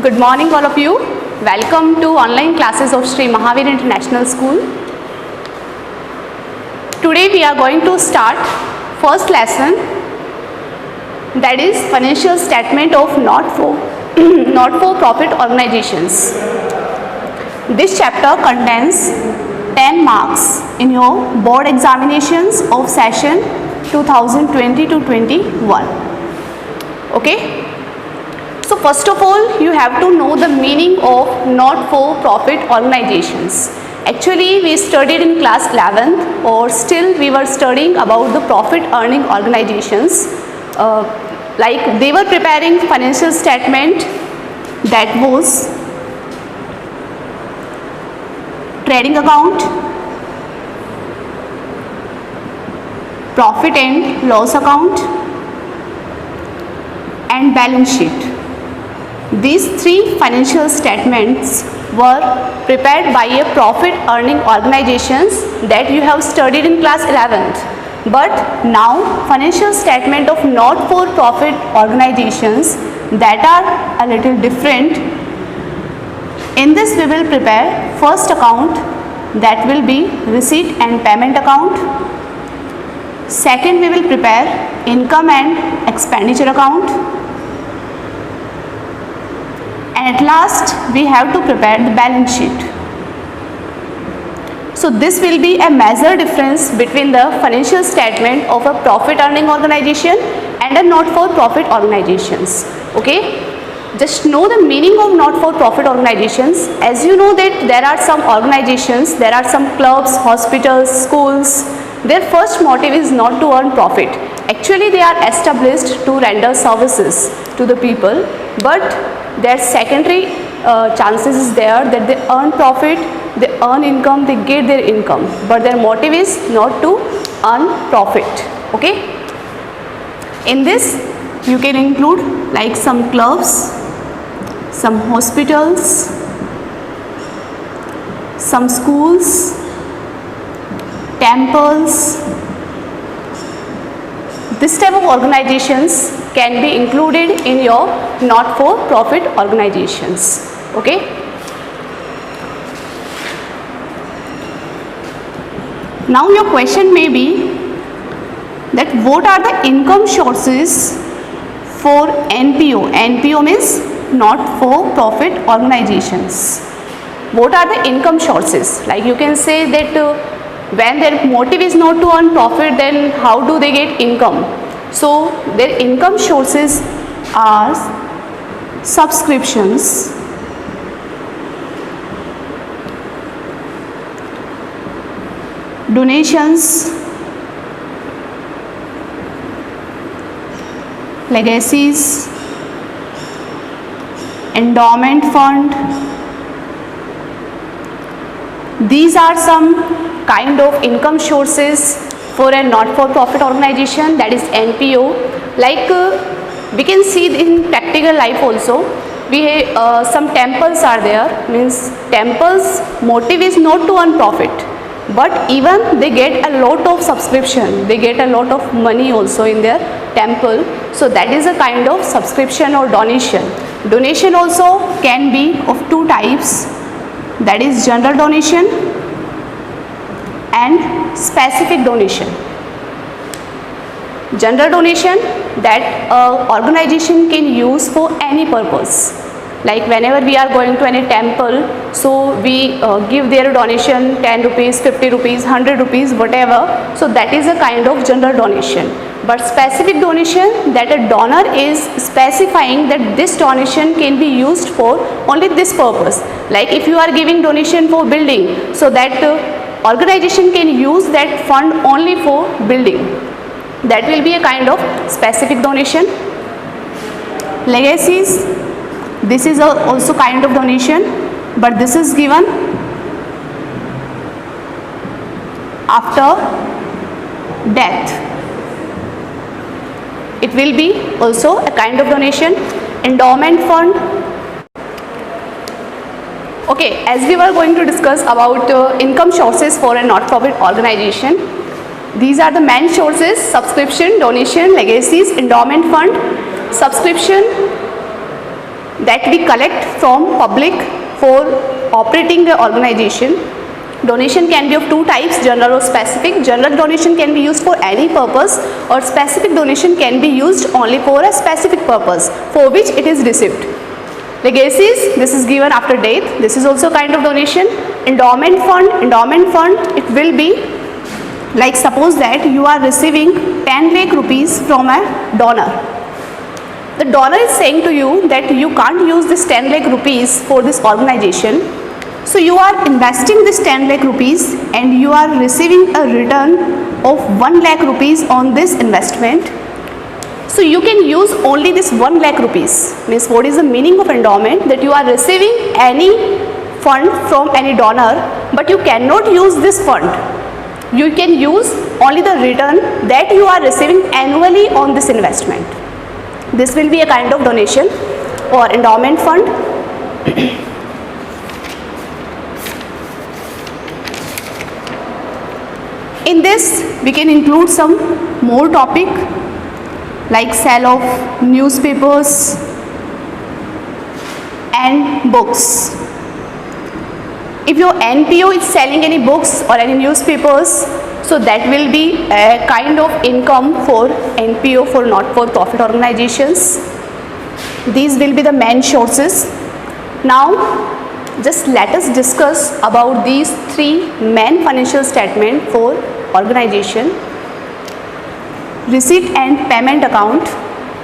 Good morning all of you. Welcome to online classes of Sri Mahavir International School. Today we are going to start first lesson, that is financial statement of not-for-profit organizations. This chapter contains 10 marks in your board examinations of session 2020 to 21. Okay. So first of all, you have to know the meaning of not-for-profit organizations. Actually, we studied in class 11th, or still we were studying about the profit-earning organizations. Like they were preparing financial statement, that was trading account, profit and loss account, and balance sheet. These three financial statements were prepared by a profit-earning organizations that you have studied in class 11th. But now financial statement of not-for-profit organizations that are a little different. In this we will prepare first account, that will be receipt and payment account. Second, we will prepare income and expenditure account. And at last, we have to prepare the balance sheet. So this will be a major difference between the financial statement of a profit-earning organization and a not-for-profit organizations. Okay? Just know the meaning of not-for-profit organizations. As you know that there are some organizations, there are some clubs, hospitals, schools. Their first motive is not to earn profit. Actually, they are established to render services to the people, but their secondary chances is there that they earn profit, they earn income, they get their income, but their motive is not to earn profit. Okay? In this, you can include like some clubs, some hospitals, some schools, temples. This type of organizations can be included in your not-for-profit organizations. Okay? Now your question may be that what are the income sources for NPO? NPO means not-for-profit organizations. What are the income sources? Like you can say that when their motive is not to earn profit, then how do they get income? So their income sources are subscriptions, donations, legacies, endowment fund. These are some kind of income sources for a not-for-profit organization, that is NPO. Like we can see in practical life also, we some temples are there, means temples motive is not to earn profit, but even they get a lot of subscription, they get a lot of money also in their temple. So that is a kind of subscription or donation. Donation also can be of two types, that is general donation and specific donation. General donation, that organization can use for any purpose. Like whenever we are going to any temple, so we give their donation 10 rupees, 50 rupees, 100 rupees, whatever. So that is a kind of general donation. But specific donation, that a donor is specifying that this donation can be used for only this purpose. Like if you are giving donation for building, so that organization can use that fund only for building. That will be a kind of specific donation. Legacies, this is also kind of donation, but this is given after death. It will be also a kind of donation. Endowment fund. Okay, as we were going to discuss about income sources for a not-profit organization, these are the main sources: subscription, donation, legacies, endowment fund. Subscription, that we collect from public for operating the organization. Donation can be of two types, general or specific. General donation can be used for any purpose, or specific donation can be used only for a specific purpose for which it is received. Legacies, this is given after death. This is also kind of donation. Endowment fund, it will be like, suppose that you are receiving 10 lakh rupees from a donor. The donor is saying to you that you can't use this 10 lakh rupees for this organization. So you are investing this 10 lakh rupees and you are receiving a return of 1 lakh rupees on this investment. So you can use only this 1 lakh rupees. Means what is the meaning of endowment? That you are receiving any fund from any donor, but you cannot use this fund. You can use only the return that you are receiving annually on this investment. This will be a kind of donation or endowment fund. In this, we can include some more topic like sale of newspapers and books. If your NPO is selling any books or any newspapers, so that will be a kind of income for NPO, for not-for-profit organizations. These will be the main sources. Now, just let us discuss about these three main financial statements for organization. Receipt and payment account,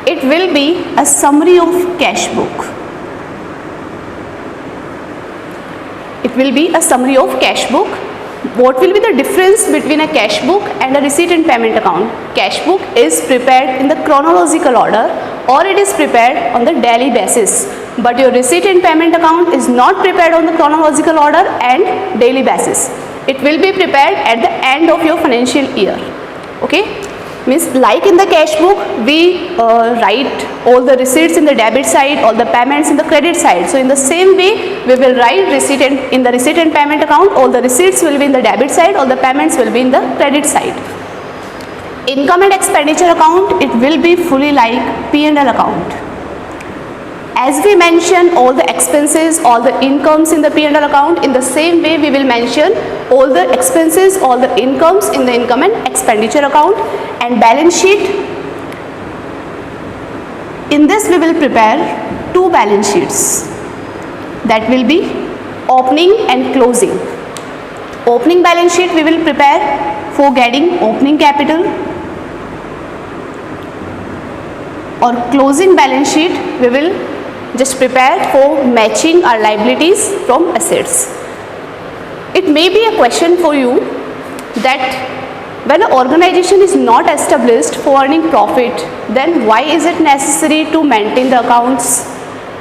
it will be a summary of cash book. It will be a summary of cash book. What will be the difference between a cash book and a receipt and payment account? Cash book is prepared in the chronological order, or it is prepared on the daily basis. But your receipt and payment account is not prepared on the chronological order and daily basis. It will be prepared at the end of your financial year. Okay? Means like in the cash book, we write all the receipts in the debit side, all the payments in the credit side. So in the same way, we will write receipt and in the receipt and payment account, all the receipts will be in the debit side, all the payments will be in the credit side. Income and expenditure account, it will be fully like P&L account. As we mention all the expenses, all the incomes in the P&L account, in the same way we will mention all the expenses, all the incomes in the income and expenditure account. And balance sheet, in this we will prepare two balance sheets, that will be opening and closing. Opening balance sheet we will prepare for getting opening capital, or closing balance sheet we will just prepare for matching our liabilities from assets. It may be a question for you that when an organization is not established for earning profit, then why is it necessary to maintain the accounts?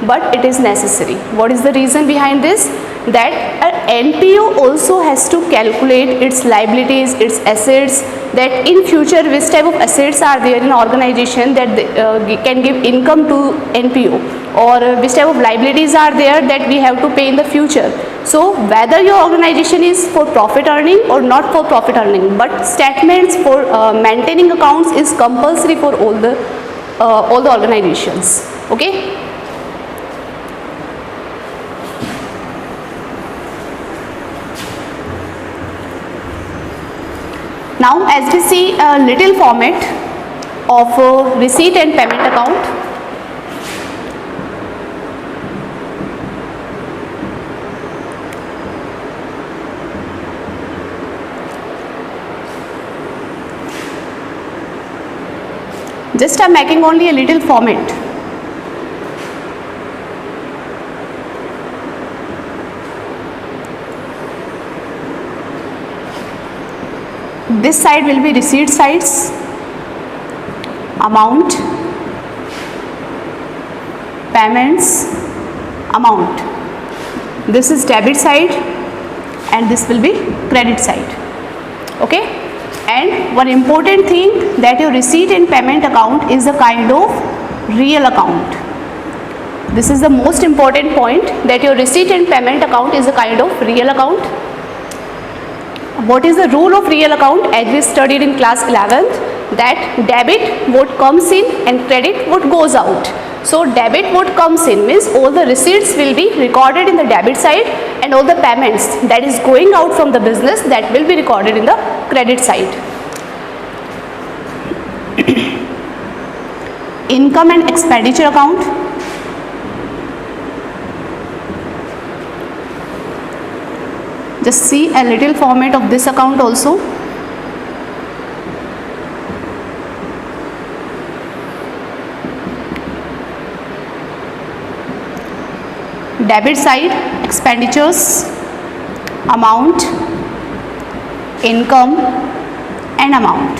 But it is necessary. What is the reason behind this? That an NPO also has to calculate its liabilities, its assets, that in future which type of assets are there in organization that can give income to NPO, or which type of liabilities are there that we have to pay in the future. So whether your organization is for profit earning or not for profit earning, but statements for maintaining accounts is compulsory for all the organizations. Okay. Now as we see a little format of receipt and payment account. Just I am making only a little format. This side will be receipt sides, amount, payments, amount. This is debit side and this will be credit side. Okay. And one important thing, that your receipt and payment account is a kind of real account. This is the most important point, that your receipt and payment account is a kind of real account. What is the rule of real account? As we studied in class 11th, that debit what comes in and credit what goes out. So debit what comes in means all the receipts will be recorded in the debit side and all the payments that is going out from the business that will be recorded in the credit side. Income and expenditure account. Just see a little format of this account also. Debit side, expenditures, amount, income and amount.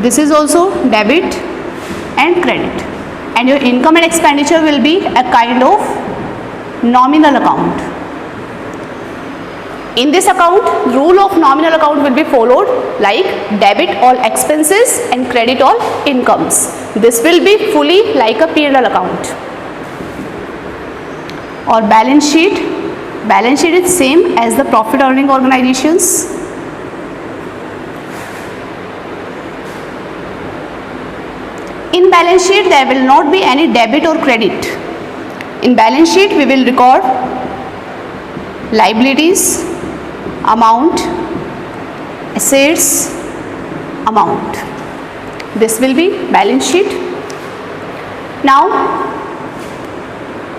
This is also debit and credit, and your income and expenditure will be a kind of nominal account. In this account, rule of nominal account will be followed, like debit all expenses and credit all incomes. This will be fully like a P&L account. Or balance sheet. Balance sheet is same as the profit earning organizations. In balance sheet there will not be any debit or credit. In balance sheet we will record liabilities, amount, assets, amount. This will be balance sheet. Now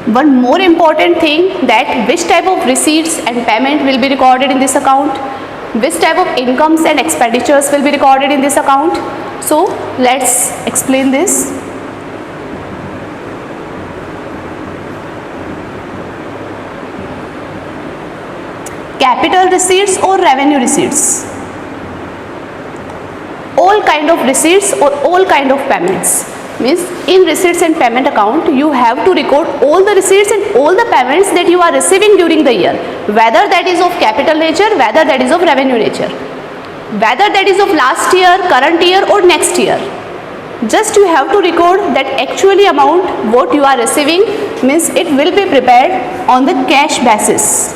one more important thing, that which type of receipts and payment will be recorded in this account, which type of incomes and expenditures will be recorded in this account. So let's explain this. Capital receipts or revenue receipts. All kind of receipts or all kind of payments. Means in receipts and payment account you have to record all the receipts and all the payments that you are receiving during the year, whether that is of capital nature, whether that is of revenue nature, whether that is of last year, current year or next year. Just you have to record that actually amount what you are receiving, means it will be prepared on the cash basis.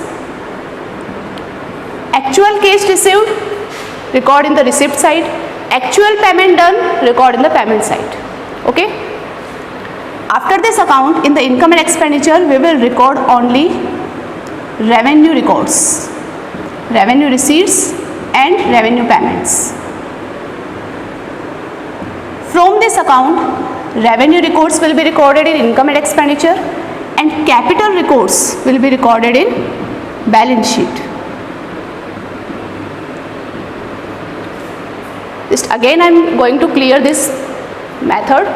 Actual cash received, record in the receipt side. Actual payment done, record in the payment side. Okay. After this account, in the income and expenditure we will record only revenue records, revenue receipts and revenue payments. From this account, revenue records will be recorded in income and expenditure and capital records will be recorded in balance sheet. Just again I am going to clear this method.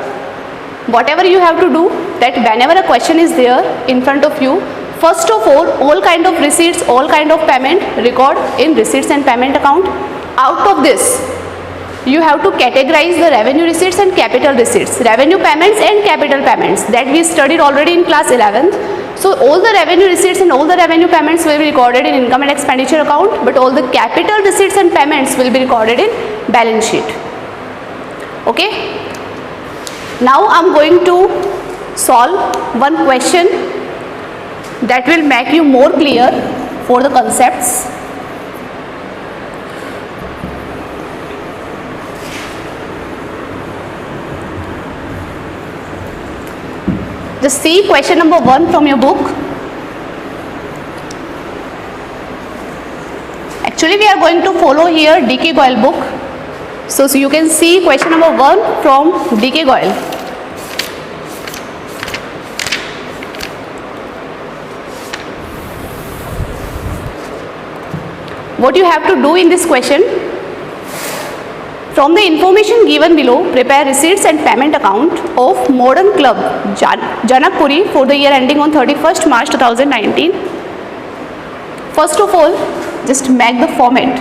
Whatever you have to do, that whenever a question is there in front of you, first of all kind of receipts, all kind of payment record in receipts and payment account. Out of this you have to categorize the revenue receipts and capital receipts, revenue payments and capital payments, that we studied already in class 11th. So all the revenue receipts and all the revenue payments will be recorded in income and expenditure account, but all the capital receipts and payments will be recorded in balance sheet. Okay. Now I am going to solve one question that will make you more clear for the concepts. Just see question number 1 from your book. Actually we are going to follow here D.K. Goyal book. So you can see question number 1 from D.K. Goyal. What you have to do in this question, from the information given below, prepare receipts and payment account of Modern Club Janakpuri for the year ending on 31st March 2019. First of all, just make the format.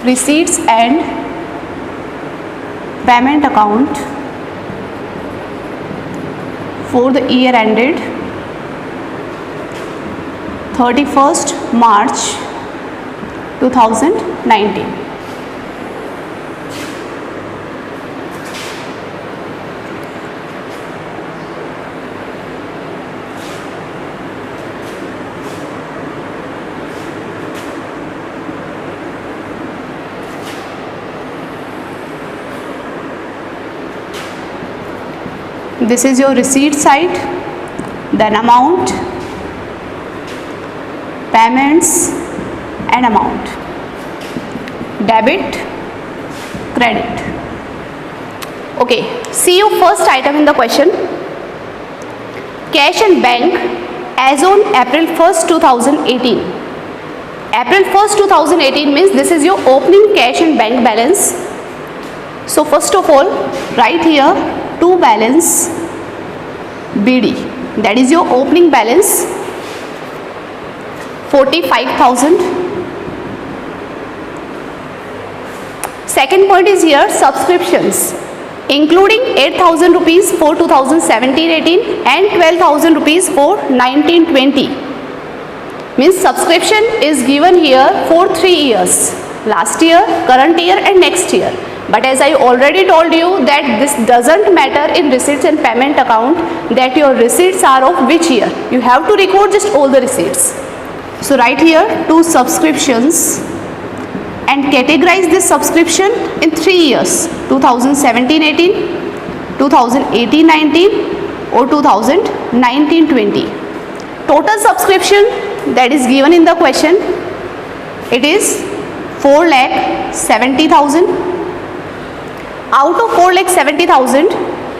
Receipts and payment account for the year ended 31st March 2019. this is your receipt side, then amount, payments and amount, debit, credit. Okay, see your first item in the question. Cash and bank as on April 1st 2018. April 1st 2018 means this is your opening cash and bank balance. So first of all, write here to balance BD, that is your opening balance 45,000. Second point is here subscriptions, including 8,000 rupees for 2017-18 and 12,000 rupees for 19-20. Means subscription is given here for 3 years, last year, current year and next year. But as I already told you that this doesn't matter in receipts and payment account that your receipts are of which year. You have to record just all the receipts. So write here 2 subscriptions and categorize this subscription in 3 years, 2017-18, 2018-19 or 2019-20. Total subscription that is given in the question, it is 4,70,000. Out of 4,70,000,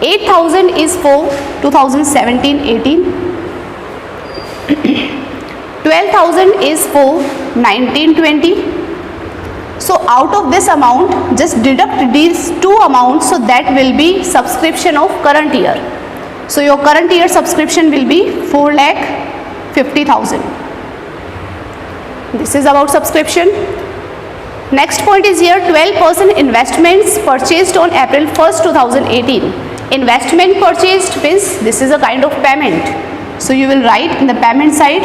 8,000 is for 2017-18, 12,000 is for 19-20. So out of this amount, just deduct these 2 amounts, so that will be subscription of current year. So your current year subscription will be 4,50,000. This is about subscription. Next point is here 12% investments purchased on April 1st 2018. Investment purchased means this is a kind of payment. So you will write in the payment side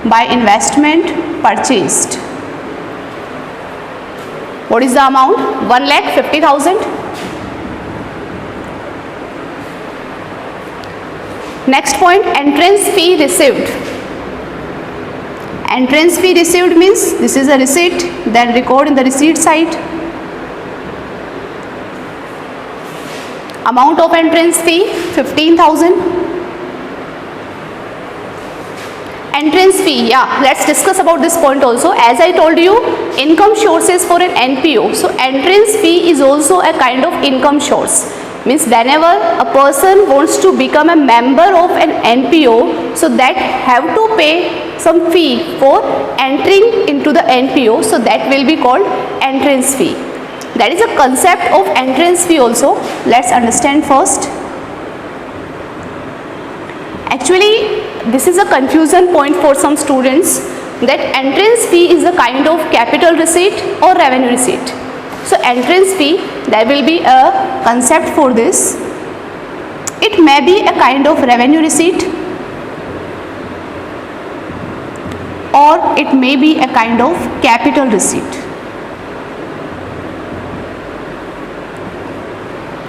by investment purchased. What is the amount? 1,50,000. Next point, entrance fee received. Entrance fee received means this is a receipt, then record in the receipt side. Amount of entrance fee 15,000. Entrance fee, yeah, let's discuss about this point also. As I told you, income sources for an NPO. So entrance fee is also a kind of income source. Means whenever a person wants to become a member of an NPO, so that have to pay some fee for entering into the NPO, so that will be called entrance fee. That is a concept of entrance fee also. Let's understand first. Actually, this is a confusion point for some students, that entrance fee is a kind of capital receipt or revenue receipt. So entrance fee, there will be a concept for this. It may be a kind of revenue receipt or it may be a kind of capital receipt.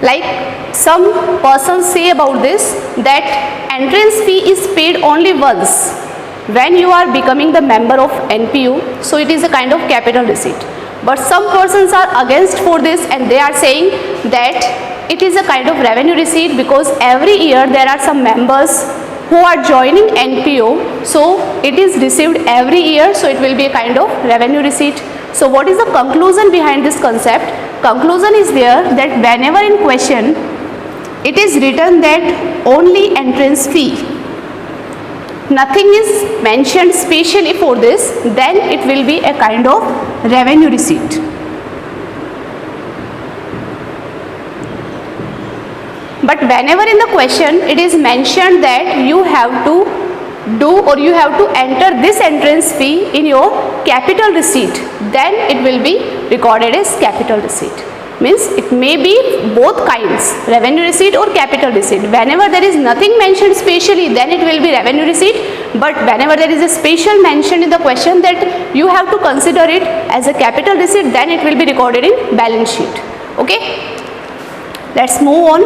Like some persons say about this, that entrance fee is paid only once when you are becoming the member of NPO, so it is a kind of capital receipt. But some persons are against for this and they are saying that it is a kind of revenue receipt, because every year there are some members who are joining NPO, so it is received every year, so it will be a kind of revenue receipt. So what is the conclusion behind this concept? Conclusion is there that whenever in question it is written that only entrance fee, nothing is mentioned specially for this, then it will be a kind of revenue receipt. But whenever in the question it is mentioned that you have to do or you have to enter this entrance fee in your capital receipt, then it will be recorded as capital receipt. Means it may be both kinds, revenue receipt or capital receipt. Whenever there is nothing mentioned specially, then it will be revenue receipt. But whenever there is a special mention in the question that you have to consider it as a capital receipt, then it will be recorded in balance sheet. Okay, let's move on.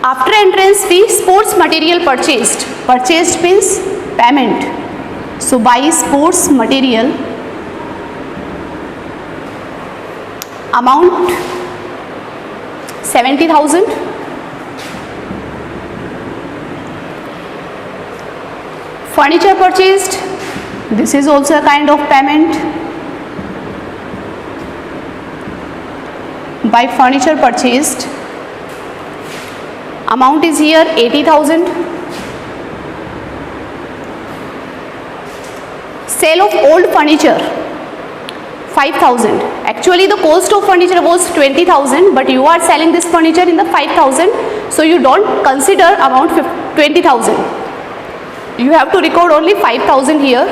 After entrance fee, sports material purchased. Purchased means payment. So buy sports material. Amount 70,000. Furniture purchased, this is also a kind of payment. By furniture purchased, amount is here 80,000. Sale of old furniture, 5,000. Actually the cost of furniture was 20,000, but you are selling this furniture in the 5,000, so you don't consider amount 20,000. You have to record only 5,000 here.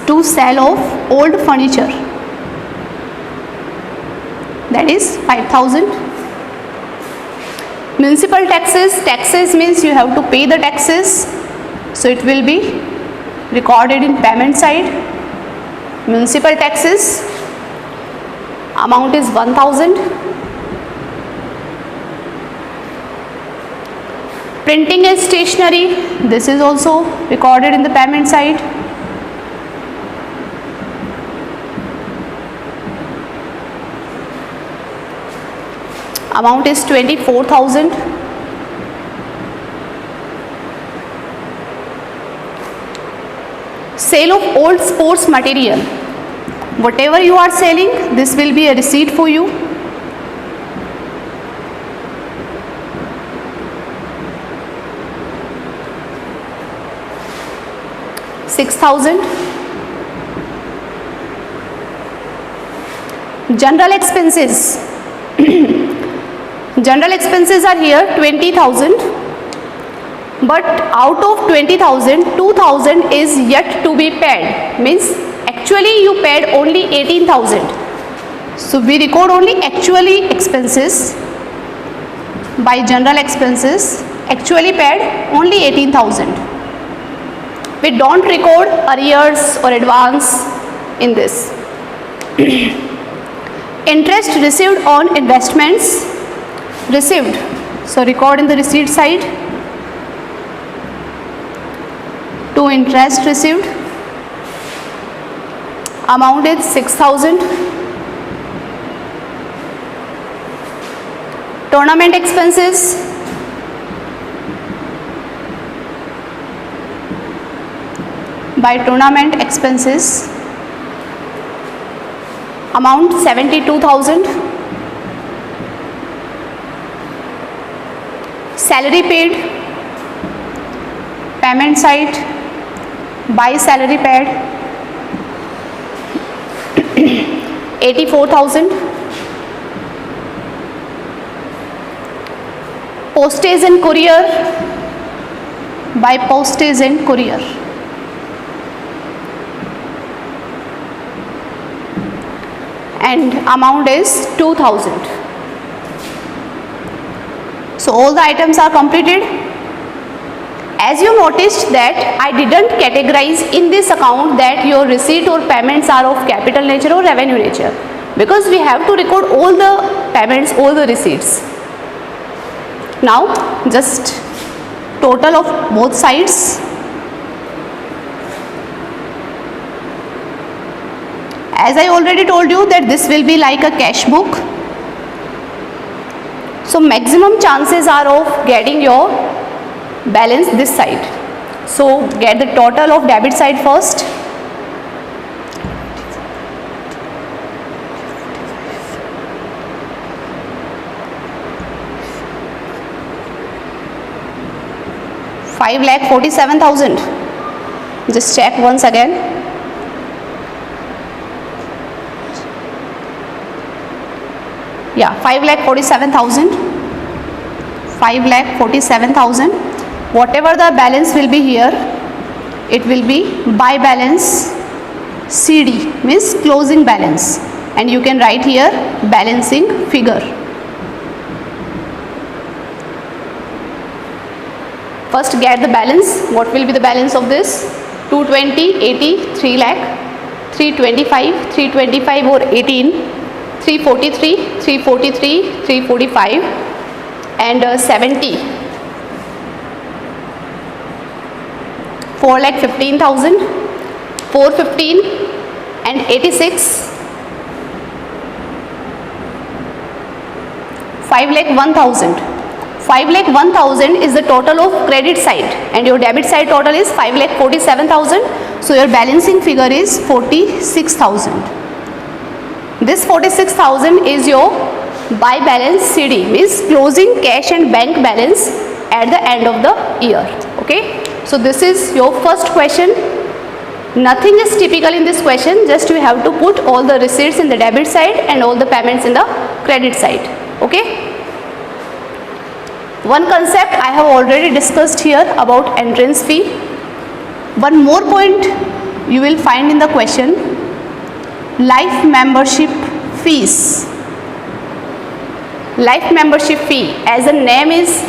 To sale of old furniture, that is 5,000. Municipal taxes, taxes means you have to pay the taxes, so it will be recorded in payment side. Municipal taxes, amount is 1,000. Printing and stationery, this is also recorded in the payment side. Amount is 24,000. Sale of old sports material, whatever you are selling, this will be a receipt for you. $6,000. General expenses. General expenses are here 20,000, but out of 20,000, 2,000 is yet to be paid. Means actually you paid only 18,000. So we record only actually expenses. By general expenses, actually paid only 18,000. We don't record arrears or advance in this. Interest received on investments, received, so record in the receipt side. To interest received, amount is 6,000. Tournament expenses, by tournament expenses, amount 72,000. Salary paid, payment side, by salary paid 84,000. Postage and courier, by postage and courier and amount is 2,000. So all the items are completed. As you noticed that I didn't categorize in this account that your receipt or payments are of capital nature or revenue nature, because we have to record all the payments, all the receipts. Now just total of both sides. As I already told you that this will be like a cash book. So maximum chances are of getting your balance this side. So get the total of debit side first. $5,47,000. Just check once again. Yeah, 5,47,000. 5,47,000. Whatever the balance will be here, it will be by balance CD, means closing balance, and you can write here balancing figure. First get the balance. What will be the balance of this? 220, 80, 3 lakh, 325, 325 or 18. 343, 343, 345 and 70. 4,15,000, 415 and 86. 5,01,000. 5,01,000 is the total of credit side and your debit side total is 5,47,000. So your balancing figure is 46,000. This 46,000 is your by balance CD, means closing cash and bank balance at the end of the year. Okay, so this is your first question. Nothing is typical in this question, just you have to put all the receipts in the debit side and all the payments in the credit side. Okay, one concept I have already discussed here about entrance fee. One more point you will find in the question, life membership fees. Life membership fee, as the name is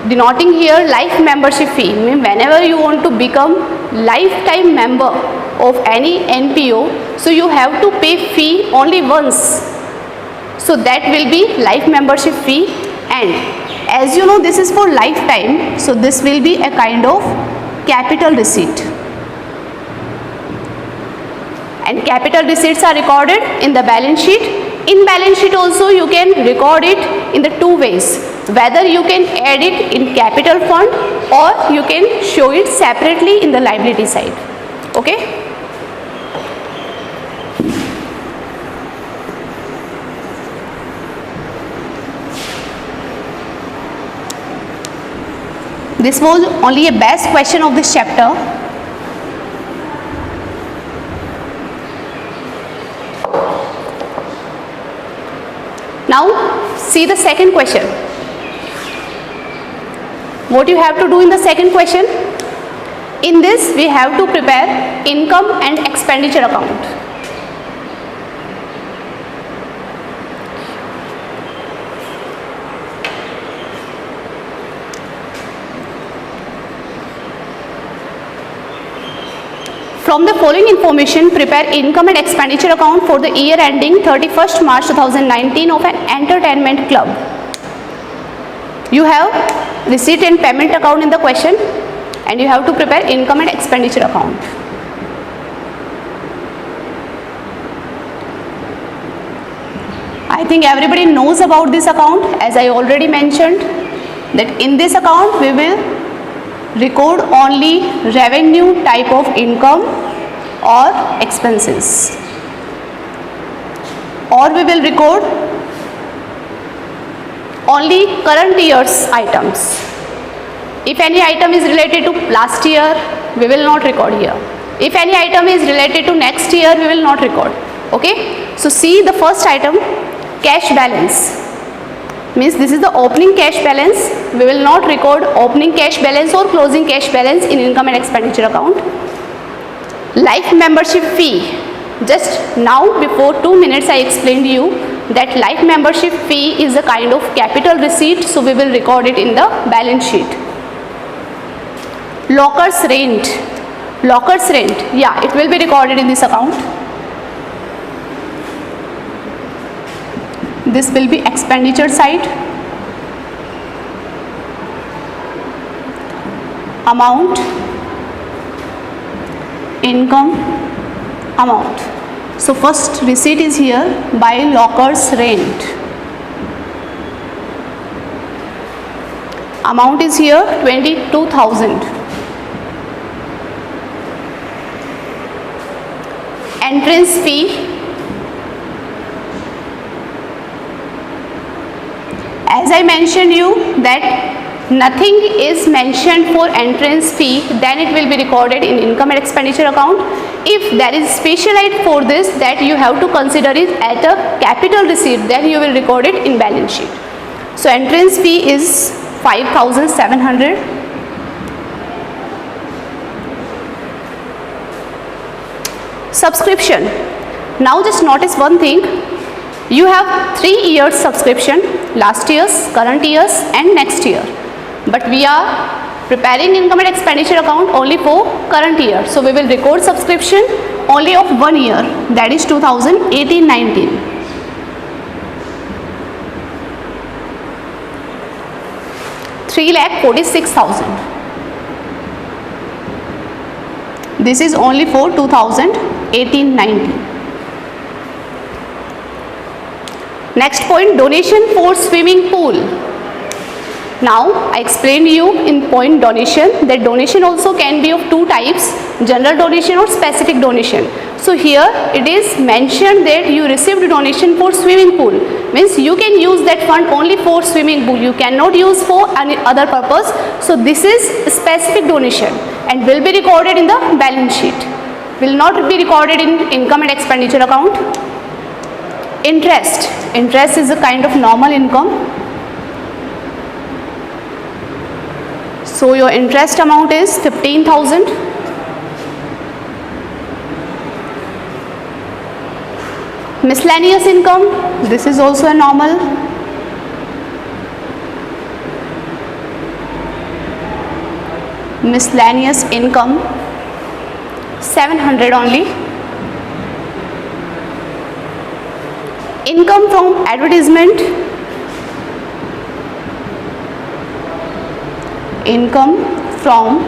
denoting here, life membership fee means whenever you want to become lifetime member of any NPO, so you have to pay fee only once, so that will be life membership fee. And as you know, this is for lifetime, so this will be a kind of capital receipt, and capital receipts are recorded in the balance sheet. In balance sheet also you can record it in the two ways, whether you can add it in capital fund or you can show it separately in the liability side. Okay, this was only a best question of this chapter. Now see the second question. What you have to do in the second question? In this we have to prepare income and expenditure account. From the following information, prepare income and expenditure account for the year ending 31st March 2019 of an entertainment club. You have receipt and payment account in the question and you have to prepare income and expenditure account. I think everybody knows about this account, as I already mentioned that in this account we will record only revenue type of income or expenses, or we will record only current year's items. If any item is related to last year, we will not record here. If any item is related to next year, we will not record. Okay, so see the first item, cash balance. Means this is the opening cash balance. We will not record opening cash balance or closing cash balance in income and expenditure account. Life membership fee. Just now before 2 minutes I explained you that life membership fee is a kind of capital receipt, so we will record it in the balance sheet. Locker's rent. Locker's rent, yeah, it will be recorded in this account. This will be expenditure side. Amount, income, amount. So first receipt is here, by locker's rent. Amount is here 22,000. Entrance fee. As I mentioned you that nothing is mentioned for entrance fee, then it will be recorded in income and expenditure account. If there is special item for this, that you have to consider it at a capital receipt, then you will record it in balance sheet. So entrance fee is 5,700. Subscription. Now just notice one thing. You have 3 years subscription, last year's, current year's and next year. But we are preparing income and expenditure account only for current year. So we will record subscription only of 1 year, that is 2018-19. $3,46,000. This is only for 2018-19. Next point, donation for swimming pool. Now I explained you in point donation that donation also can be of two types, general donation or specific donation. So here it is mentioned that you received donation for swimming pool, means you can use that fund only for swimming pool, you cannot use for any other purpose. So this is specific donation and will be recorded in the balance sheet, will not be recorded in income and expenditure account. Interest is a kind of normal income. So your interest amount is 15,000. Miscellaneous income, this is also a normal. Miscellaneous income 700 only. Income from advertisement, income from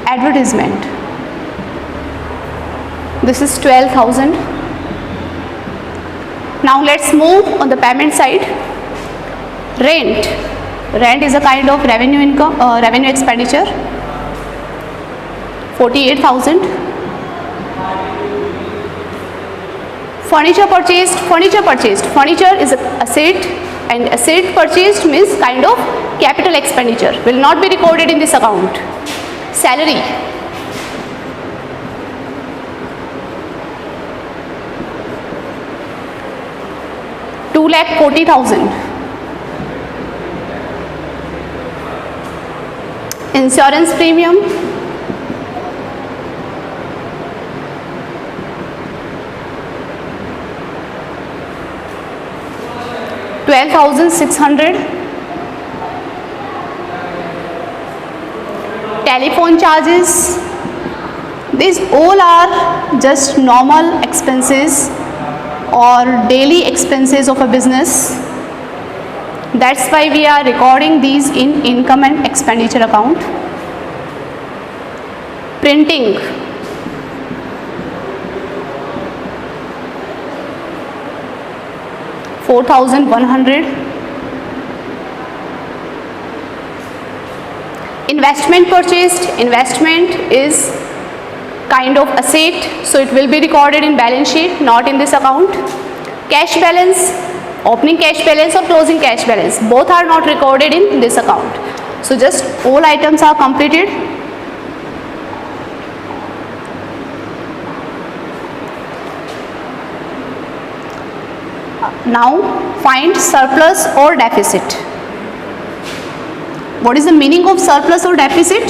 advertisement, this is 12,000. Now let's move on the payment side. Rent is a kind of revenue income, revenue expenditure, 48,000. Furniture purchased, furniture is an asset, and asset purchased means kind of capital expenditure, will not be recorded in this account. Salary, ₹2,40,000. Insurance premium, ₹12,600. Telephone charges, these all are just normal expenses or daily expenses of a business. That's why we are recording these in income and expenditure account. Printing, ₹4,100. Investment purchased, investment is kind of asset, so it will be recorded in balance sheet, not in this account. Cash balance, opening cash balance or closing cash balance, both are not recorded in this account. So just all items are completed. Now find surplus or deficit. What is the meaning of surplus or deficit?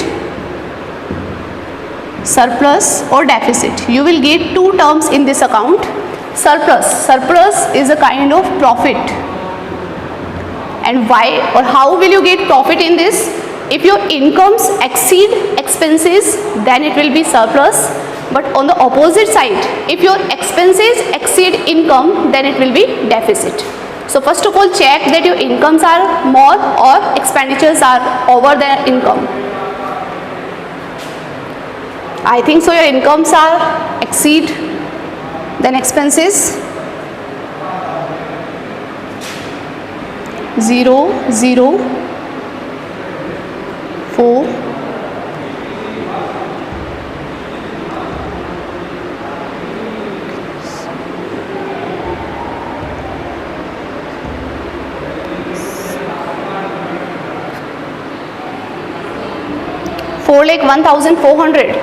Surplus or deficit, you will get two terms in this account. Surplus is a kind of profit, and why or how will you get profit in this? If your incomes exceed expenses, then it will be surplus. But on the opposite side, if your expenses exceed income, then it will be deficit. So first of all, check that your incomes are more or expenditures are over the income. I think so your incomes are exceed than expenses. 0, 0, 4, 4,01,400.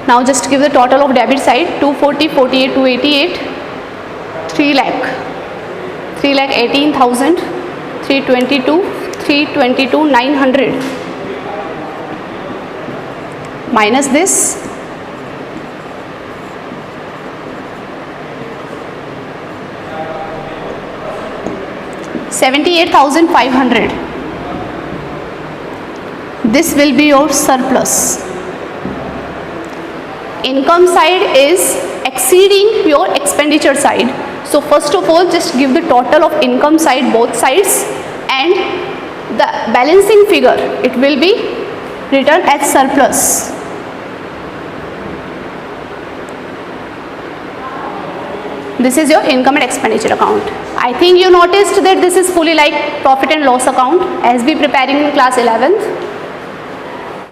Now just give the total of debit side, 240, 48, 288, 3 lakh, 3,18,000, 322, 322, 900. Minus this, $78,500. This will be your surplus. Income side is exceeding your expenditure side. So first of all, just give the total of income side, both sides, and the balancing figure, it will be return as surplus. This is your income and expenditure account. I think you noticed that this is fully like profit and loss account as we preparing in class 11th.